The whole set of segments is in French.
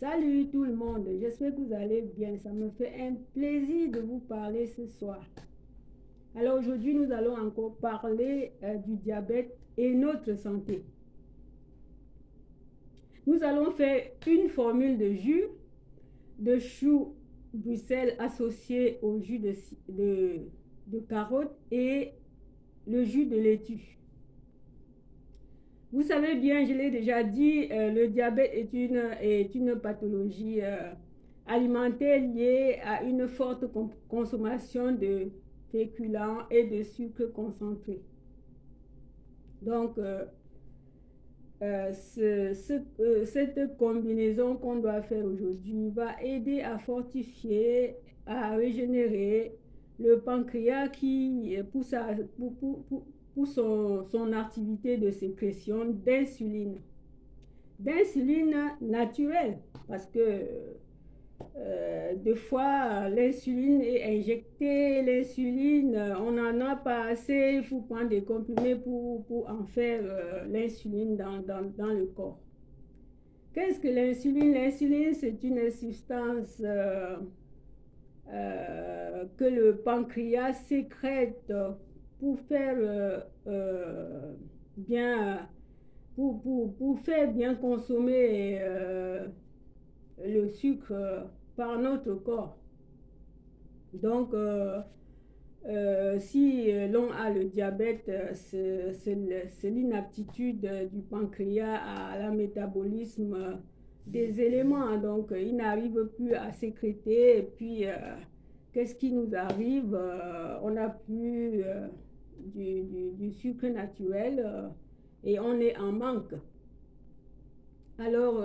Salut tout le monde, j'espère que vous allez bien. Ça me fait un plaisir de vous parler ce soir. Alors aujourd'hui, nous allons encore parler du diabète et notre santé. Nous allons faire une formule de jus de chou Bruxelles associé au jus de carotte et le jus de laitue. Vous savez bien, je l'ai déjà dit, le diabète est une pathologie alimentaire liée à une forte consommation de féculents et de sucre concentré. Donc, cette combinaison qu'on doit faire aujourd'hui va aider à fortifier, à régénérer le pancréas qui, pour son activité de sécrétion d'insuline naturelle, parce que des fois l'insuline est injectée, l'insuline on n'en a pas assez, il faut prendre des comprimés pour en faire l'insuline dans le corps. Qu'est-ce que l'insuline? L'insuline, c'est une substance que le pancréas sécrète pour faire bien pour faire bien consommer le sucre par notre corps. Donc si l'on a le diabète, c'est l'inaptitude du pancréas à la métabolisme des éléments. Donc il n'arrive plus à sécréter et puis qu'est-ce qui nous arrive? On n'a plus du sucre naturel et on est en manque. Alors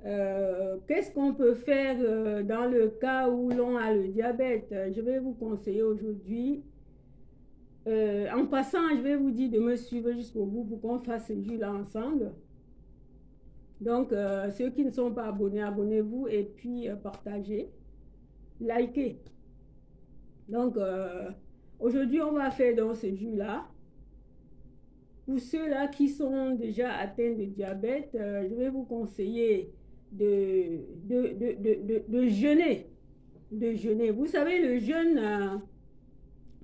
qu'est-ce qu'on peut faire dans le cas où l'on a le diabète? Je vais vous conseiller aujourd'hui. En passant, je vais vous dire de me suivre jusqu'au bout pour qu'on fasse ce jus-là ensemble. Donc, ceux qui ne sont pas abonnés, abonnez-vous et puis partagez, likez. Donc, aujourd'hui, on va faire dans ce jus-là. Pour ceux-là qui sont déjà atteints de diabète, je vais vous conseiller de jeûner. Vous savez, le jeûne,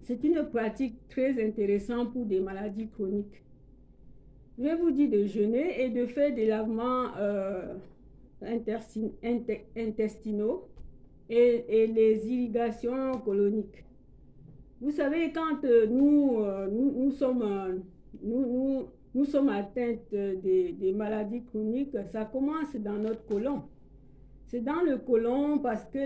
c'est une pratique très intéressante pour des maladies chroniques. Je vais vous dire de jeûner et de faire des lavements intestinaux et les irrigations coloniques. Vous savez, quand nous sommes atteintes des maladies chroniques, ça commence dans notre côlon. C'est dans le côlon parce que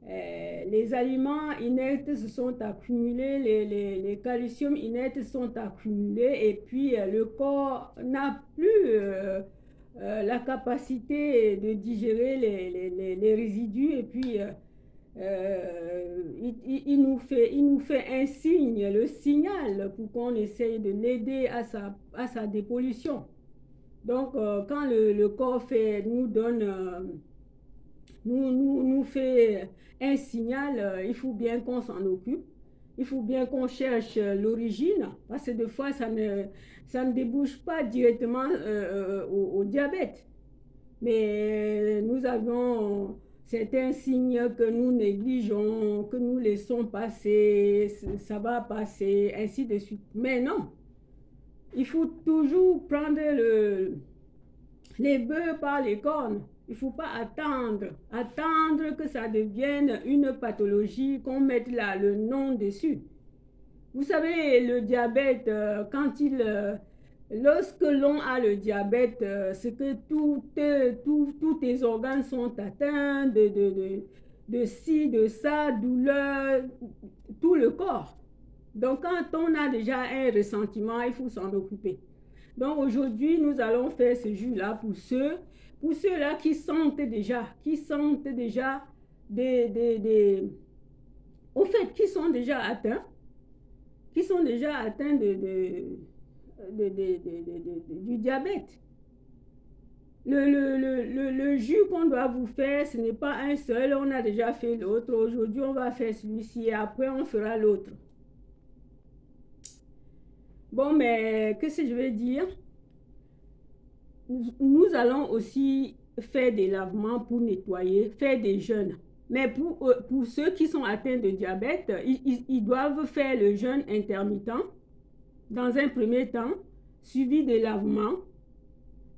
les aliments inertes se sont accumulés, les calciums inertes sont accumulés et puis le corps n'a plus la capacité de digérer les résidus et puis il nous fait un signe, le signal pour qu'on essaye de l'aider à sa dépollution. Donc, quand le corps nous fait un signal, il faut bien qu'on s'en occupe. Il faut bien qu'on cherche l'origine, parce que des fois, ça ne débouche pas directement au diabète. Mais nous avons certains signes que nous négligeons, que nous laissons passer, ça va passer, ainsi de suite. Mais non, il faut toujours prendre les bœufs par les cornes. Il ne faut pas attendre que ça devienne une pathologie, qu'on mette là le nom dessus. Vous savez, le diabète, lorsque l'on a le diabète, c'est que tous tes organes sont atteints de ci, de ça, douleur, tout le corps. Donc, quand on a déjà un ressentiment, il faut s'en occuper. Donc, aujourd'hui, nous allons faire ce jus-là pour ceux-là qui sentent déjà au fait, qui sont déjà atteints du diabète. Le jus qu'on doit vous faire, ce n'est pas un seul, on a déjà fait l'autre. Aujourd'hui, on va faire celui-ci et après, on fera l'autre. Bon, mais qu'est-ce que je vais dire? nous allons aussi faire des lavements pour nettoyer, faire des jeûnes. Mais pour ceux qui sont atteints de diabète, ils doivent faire le jeûne intermittent dans un premier temps, suivi des lavements.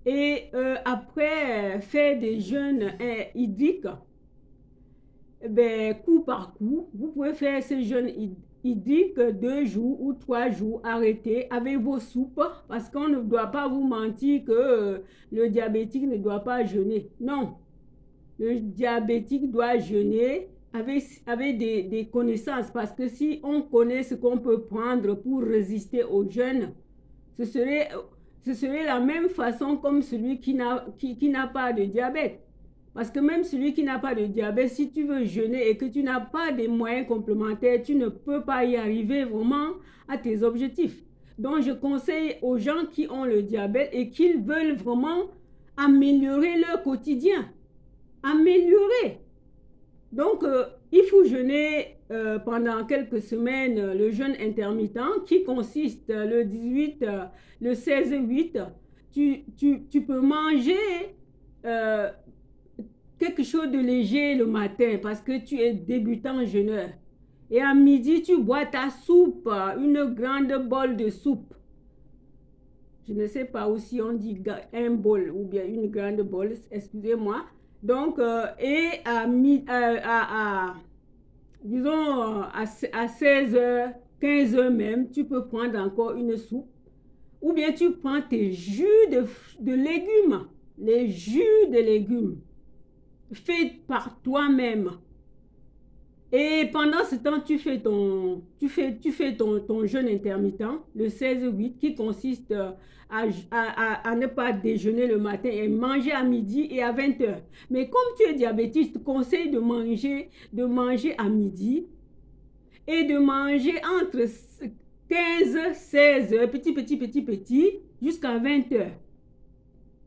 Et après faire des jeûnes hydriques, ben, coup par coup, vous pouvez faire ce jeûne hydrique 2 jours ou 3 jours, arrêtez avec vos soupes, parce qu'on ne doit pas vous mentir que le diabétique ne doit pas jeûner. Non, le diabétique doit jeûner avec des connaissances, parce que si on connaît ce qu'on peut prendre pour résister au jeûne, ce serait la même façon comme celui qui n'a pas de diabète. Parce que même celui qui n'a pas de diabète, si tu veux jeûner et que tu n'as pas des moyens complémentaires, tu ne peux pas y arriver vraiment à tes objectifs. Donc, je conseille aux gens qui ont le diabète et qui veulent vraiment améliorer leur quotidien. Améliorer. Donc, il faut jeûner pendant quelques semaines le jeûne intermittent qui consiste le 18, le 16-8. Tu peux manger quelque chose de léger le matin parce que tu es débutant jeûneur. Et à midi, tu bois ta soupe, une grande bol de soupe. Je ne sais pas aussi on dit un bol ou bien une grande bol, excusez-moi. Donc, et disons, à 16h, 15h même, tu peux prendre encore une soupe. Ou bien tu prends tes jus de légumes, les jus de légumes, faits par toi-même. Et pendant ce temps, tu fais ton jeûne intermittent, le 16-8, qui consiste à ne pas déjeuner le matin et manger à midi et à 20h. Mais comme tu es diabétique, je te conseille de manger à midi et de manger entre 15, 16 heures, petit, jusqu'à 20h.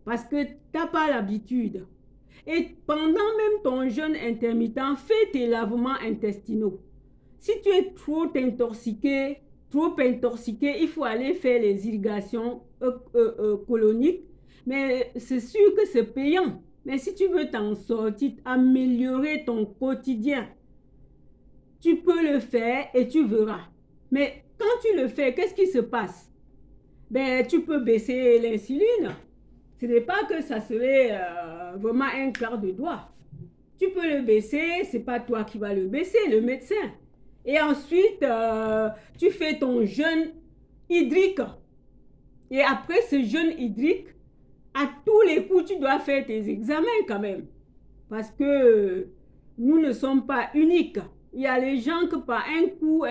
Parce que tu n'as pas l'habitude. Et pendant même ton jeûne intermittent, fais tes lavements intestinaux. Si tu es trop intoxiqué, il faut aller faire les irrigations coloniques. Mais c'est sûr que c'est payant. Mais si tu veux t'en sortir, améliorer ton quotidien, tu peux le faire et tu verras. Mais quand tu le fais, qu'est-ce qui se passe? Ben, tu peux baisser l'insuline. Ce n'est pas que ça serait vraiment un quart de doigt. Tu peux le baisser, ce n'est pas toi qui vas le baisser, le médecin. Et ensuite, tu fais ton jeûne hydrique. Et après ce jeûne hydrique, à tous les coups, tu dois faire tes examens quand même. Parce que nous ne sommes pas uniques. Il y a les gens que par un coup,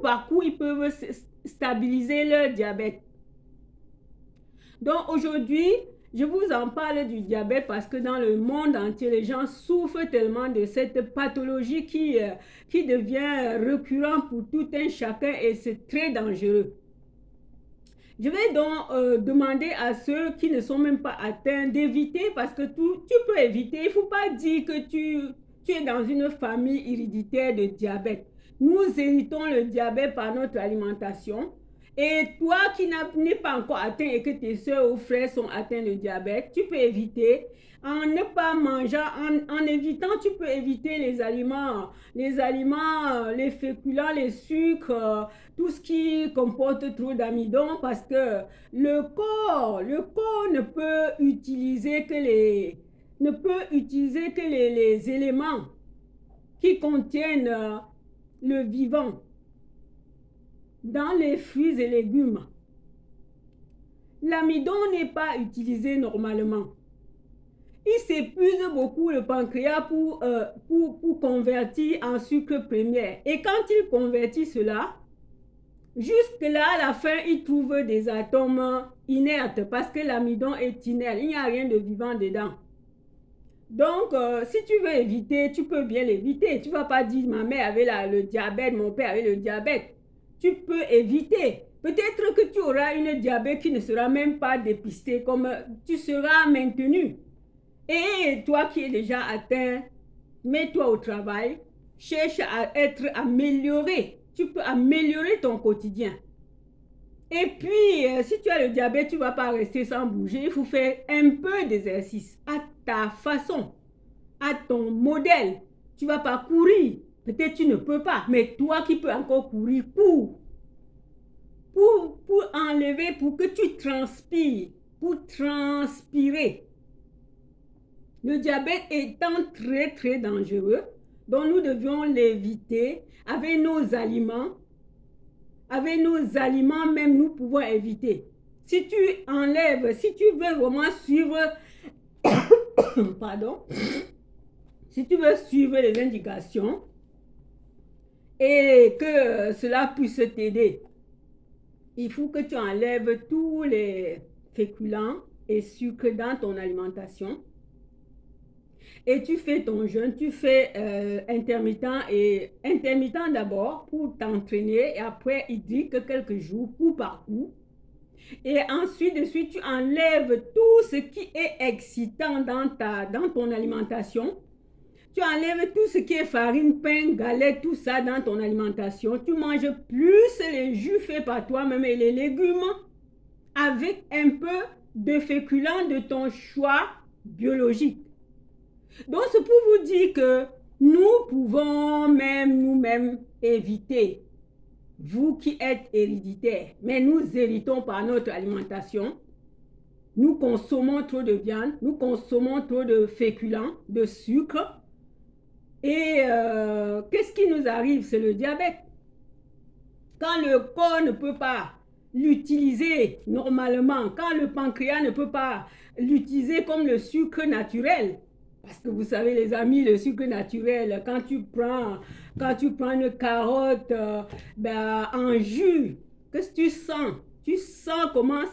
par coup, ils peuvent stabiliser leur diabète. Donc aujourd'hui, je vous en parle du diabète parce que dans le monde entier, les gens souffrent tellement de cette pathologie qui devient récurrente pour tout un chacun et c'est très dangereux. Je vais donc demander à ceux qui ne sont même pas atteints d'éviter parce que tu peux éviter. Il ne faut pas dire que tu es dans une famille héréditaire de diabète. Nous héritons le diabète par notre alimentation. Et toi qui n'es pas encore atteint et que tes soeurs ou frères sont atteints de diabète, tu peux éviter en ne pas manger, en évitant, tu peux éviter les aliments, les féculents, les sucres, tout ce qui comporte trop d'amidon parce que le corps ne peut utiliser que les éléments qui contiennent le vivant. Dans les fruits et légumes, l'amidon n'est pas utilisé normalement. Il s'épuise beaucoup le pancréas pour convertir en sucre primaire. Et quand il convertit cela, jusque-là, à la fin, il trouve des atomes inertes parce que l'amidon est inerte. Il n'y a rien de vivant dedans. Donc, si tu veux éviter, tu peux bien l'éviter. Tu ne vas pas dire, ma mère avait le diabète, mon père avait le diabète. Tu peux éviter. Peut-être que tu auras une diabète qui ne sera même pas dépistée, comme tu seras maintenu. Et toi qui es déjà atteint, mets-toi au travail, cherche à être amélioré. Tu peux améliorer ton quotidien. Et puis, si tu as le diabète, tu ne vas pas rester sans bouger. Il faut faire un peu d'exercice à ta façon, à ton modèle. Tu ne vas pas courir. Peut-être tu ne peux pas, mais toi qui peux encore courir, cours. Pour enlever, pour que tu transpires, pour transpirer. Le diabète étant très, très dangereux, donc nous devions l'éviter avec nos aliments. Avec nos aliments, même, nous pouvons éviter. Si tu enlèves, si tu veux vraiment suivre, pardon, si tu veux suivre les indications et que cela puisse t'aider, il faut que tu enlèves tous les féculents et sucres dans ton alimentation. Et tu fais ton jeûne, tu fais intermittent d'abord pour t'entraîner et après hydrique quelques jours, coup par coup. Et ensuite, tu enlèves tout ce qui est excitant dans ton alimentation. Tu enlèves tout ce qui est farine, pain, galette, tout ça dans ton alimentation. Tu manges plus les jus faits par toi-même et les légumes avec un peu de féculents de ton choix biologique. Donc, c'est pour vous dire que nous pouvons même nous-mêmes éviter, vous qui êtes héréditaires, mais nous héritons par notre alimentation. Nous consommons trop de viande, nous consommons trop de féculents, de sucre. Et qu'est-ce qui nous arrive? C'est le diabète. Quand le corps ne peut pas l'utiliser normalement, quand le pancréas ne peut pas l'utiliser comme le sucre naturel, parce que vous savez les amis, le sucre naturel, quand tu prends une carotte en jus, qu'est-ce que tu sens? Tu sens comment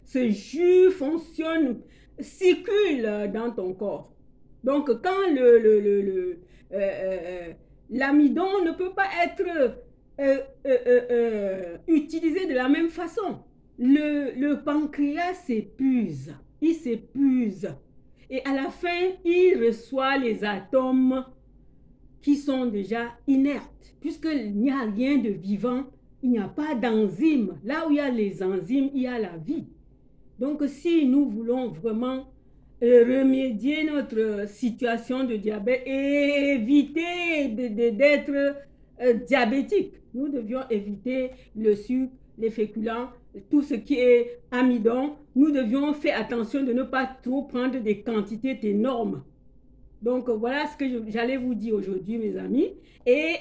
ce jus fonctionne, circule dans ton corps. Donc quand l'amidon ne peut pas être utilisé de la même façon, le pancréas s'épuise, il s'épuise. Et à la fin, il reçoit les atomes qui sont déjà inertes. Puisqu'il n'y a rien de vivant, il n'y a pas d'enzymes. Là où il y a les enzymes, il y a la vie. Donc, si nous voulons vraiment remédier notre situation de diabète et éviter d'être diabétique, nous devions éviter le sucre, les féculents, tout ce qui est amidon. Nous devions faire attention de ne pas trop prendre des quantités énormes. Donc voilà ce que j'allais vous dire aujourd'hui, mes amis. Et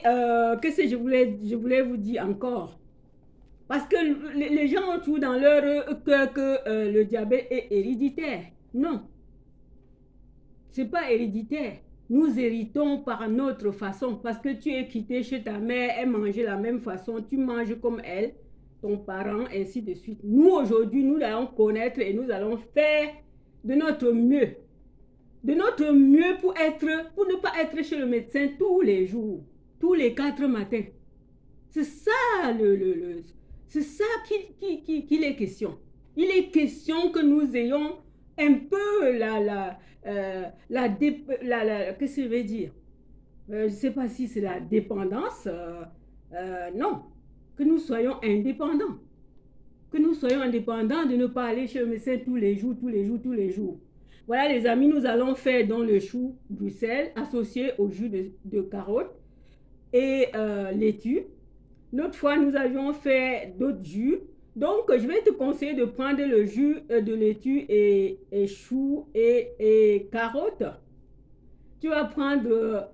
qu'est-ce que je voulais vous dire encore? Parce que les gens ont tout dans leur cœur que le diabète est héréditaire. Non, c'est pas héréditaire. Nous héritons par notre façon. Parce que tu es quitté chez ta mère, elle mangeait la même façon, tu manges comme elle, ton parent, ainsi de suite. Nous, aujourd'hui, nous allons connaître et nous allons faire de notre mieux. De notre mieux pour ne pas être chez le médecin tous les jours, tous les 4 matins. C'est ça c'est ça qu'il est question. Il est question que nous ayons un peu qu'est-ce que je vais dire? Je ne sais pas si c'est la dépendance. Non, que nous soyons indépendants. Que nous soyons indépendants de ne pas aller chez le médecin tous les jours, tous les jours, tous les jours. Voilà les amis, nous allons faire dans le chou Bruxelles associé au jus de carotte et laitue. L'autre fois, nous avions fait d'autres jus. Donc, je vais te conseiller de prendre le jus de laitue et chou et carotte. Tu vas prendre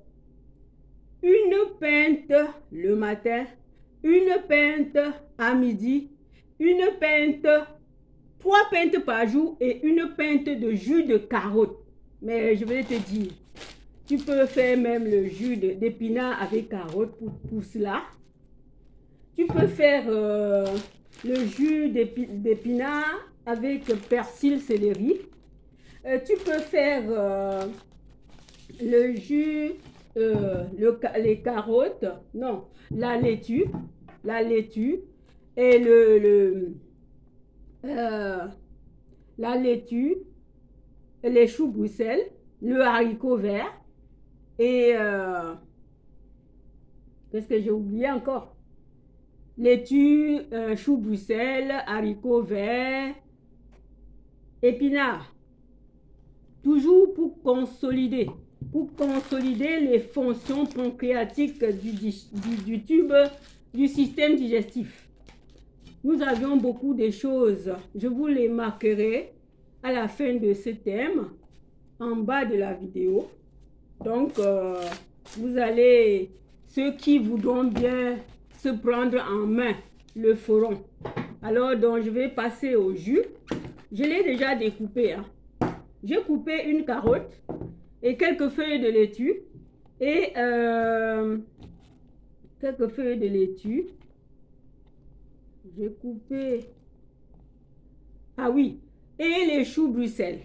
une pinte le matin, une pinte à midi, une pinte, 3 pintes par jour et une pinte de jus de carotte. Mais je vais te dire, tu peux faire même le jus d'épinard avec carotte pour cela. Tu peux faire le jus d'épinard avec persil, céleri. Tu peux faire le jus, les carottes, non, la laitue et la laitue, les choux Bruxelles, le haricot vert et qu'est-ce que j'ai oublié encore? laitue, chou Bruxelles, haricots verts, épinards. Toujours pour consolider les fonctions pancréatiques du tube du système digestif. Nous avions beaucoup de choses. Je vous les marquerai à la fin de ce thème, en bas de la vidéo. Donc, vous allez, ceux qui voudront bien se prendre en main, le feront. Alors, donc, je vais passer au jus. Je l'ai déjà découpé. Hein. J'ai coupé une carotte et quelques feuilles de laitue. Et quelques feuilles de laitue. J'ai coupé... Ah oui, et les choux Bruxelles.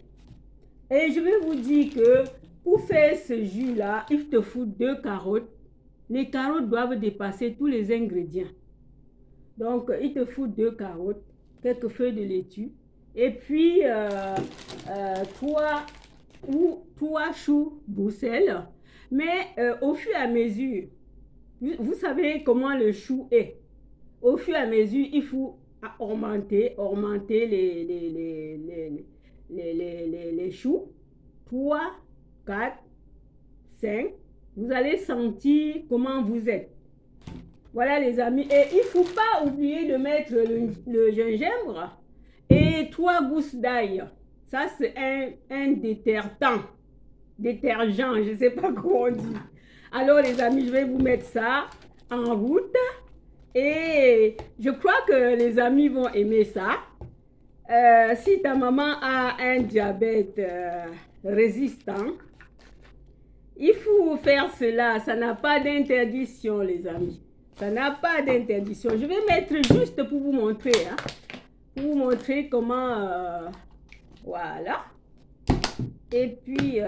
Et je vais vous dire que pour faire ce jus-là, il te faut 2 carottes. Les carottes doivent dépasser tous les ingrédients. Donc, il te faut 2 carottes, quelques feuilles de laitue. Et puis, 3 choux Bruxelles. Mais au fur et à mesure, vous savez comment le chou est. Au fur et à mesure, il faut augmenter les choux. 3, 4, 5. Vous allez sentir comment vous êtes. Voilà les amis. Et il ne faut pas oublier de mettre le gingembre et 3 gousses d'ail. Ça, c'est un détergent. Je ne sais pas comment on dit. Alors les amis, je vais vous mettre ça en route. Et je crois que les amis vont aimer ça. Si ta maman a un diabète résistant, il faut faire cela. Ça n'a pas d'interdiction, les amis. Ça n'a pas d'interdiction. Je vais mettre juste pour vous montrer. Hein, pour vous montrer comment... voilà. Et puis...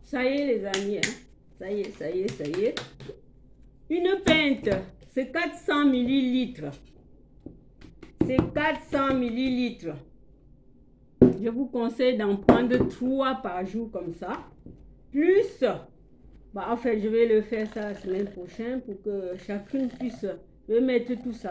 ça y est les amis, hein. Ça y est. Une pinte, c'est 400 millilitres. C'est 400 millilitres. Je vous conseille d'en prendre 3 par jour comme ça. Plus, en fait, je vais le faire ça la semaine prochaine pour que chacune puisse, je vais mettre tout ça.